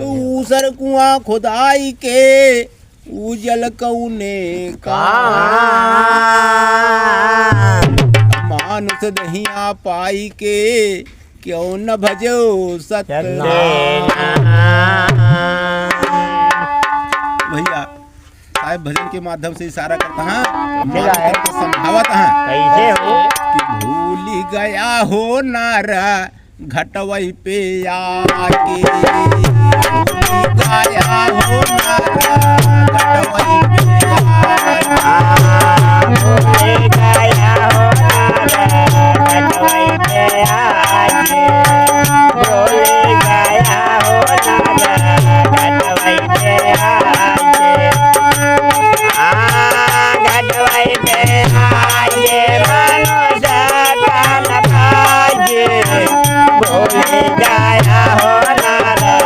ऊसर कुआं खुदाई के उजल कौने का मानुष दहिया पाई के क्यों न भजो सत्यनारायण। भैया साहब भजन के माध्यम से इशारा करता है, समझावत है कैसे हो कि भूल गया हो नारा घटवई पे आके, भूल गया हो नारा घटवई पे भूल गया हो नारा घटवई पे आके, भूल गया हो नारा घटवई पे आके, घटवई पे आके मनुष्य काल भाग्य, भूल गया हो नारा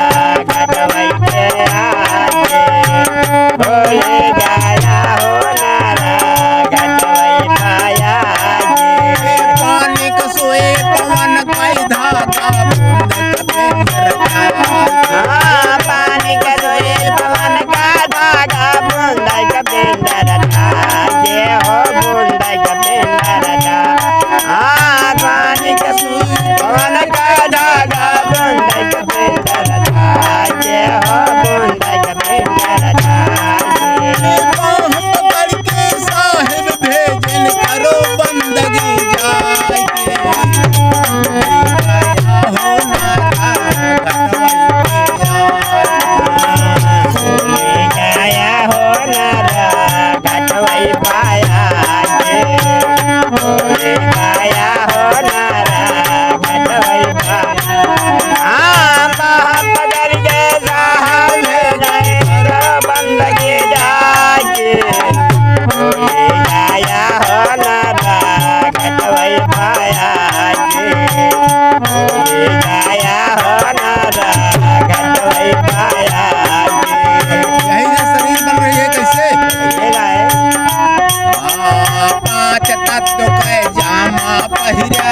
घटवई पे आके, भूल गया हो नारा घटवई पाया के। पानी का सोए पवन कई धागा बूंद कपे रखा, पानी का सोए पवन का धागा बूंद कपे रखा जे हो बूंद कपे रखा, पानी का सोए पवन का धागा बूंद कपे रखा जे हो बूंद कपे रखा। पकड़ के साहिब भेजन करो बंदगी जाके, हो नारा घटवई पे गया हो नारा घटवई पाया के, गया हो नारा घटवई पाया, पकड़ के साहब करो बंदगी जाके, गया हो नारा घटवई पाया के, गया हो नारा घटवई पाया के। यही ना शरीर बन रही है कैसे, पांच तत्व के जामा पहिरा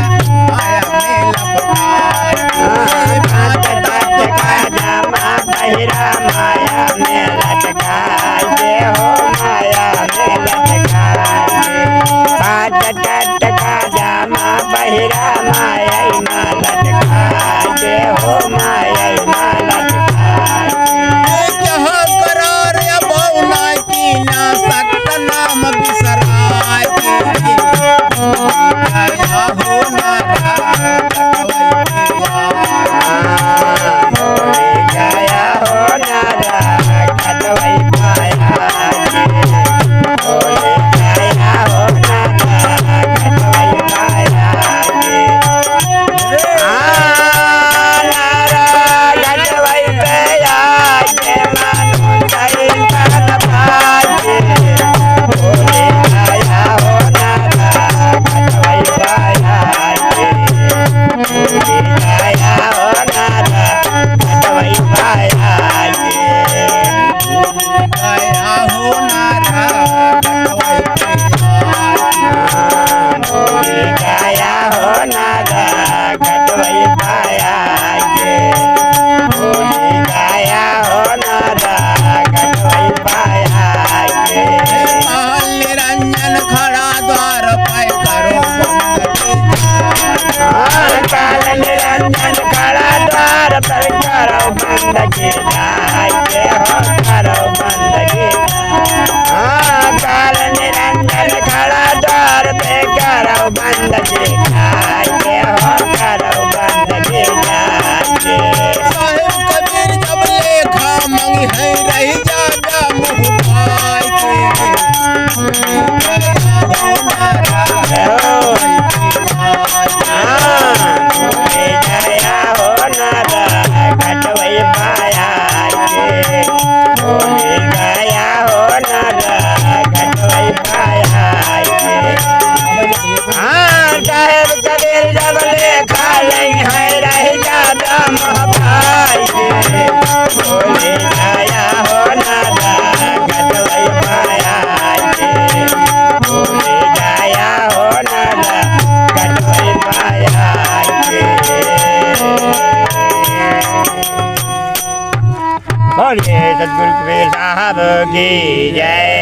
आया मेला पटार, पांच तत्व का जामा पहिरा माया में लटकाए हो, माया में लटकाए, पांच तत्व का जामा पहिरा माया में लटकाए हो, माया में लटकाए। क्या करार या बौना की ना सत्य नाम बिसराय, गया हो नारा घटवई पे गया हो नारा घटवई पाया के, गया हो नारा घटवई पाया के, नारा घटवई पे आके मनुष्य काल भाग्य, गया हो नारा घटवई पाया के, गया हो नारा घटवई पाया के। गया हो नारा घटवई पे गया हो नारा घटवई पाया के, गया हो नारा घटवई पाया के। काल निरंजन खड़ा द्वार पे करो बंदगी, काल निरंजन खड़ा द्वार पर करो बंदगी जाके हो, करो बंदगी, काल निरंजन खड़ा द्वार पे करो बंदगी जाके हो, करो बंदगी जाके। साहिब कबीर जब लेखा मंगी है रही जागा मुँह पाई के, गया हो नारा घटवई पे गया हो नारा घटवई पाया के, गया हो नारा घटवई पाया के, साहेब बोलिए सतगुरु कबीर साहब की जय।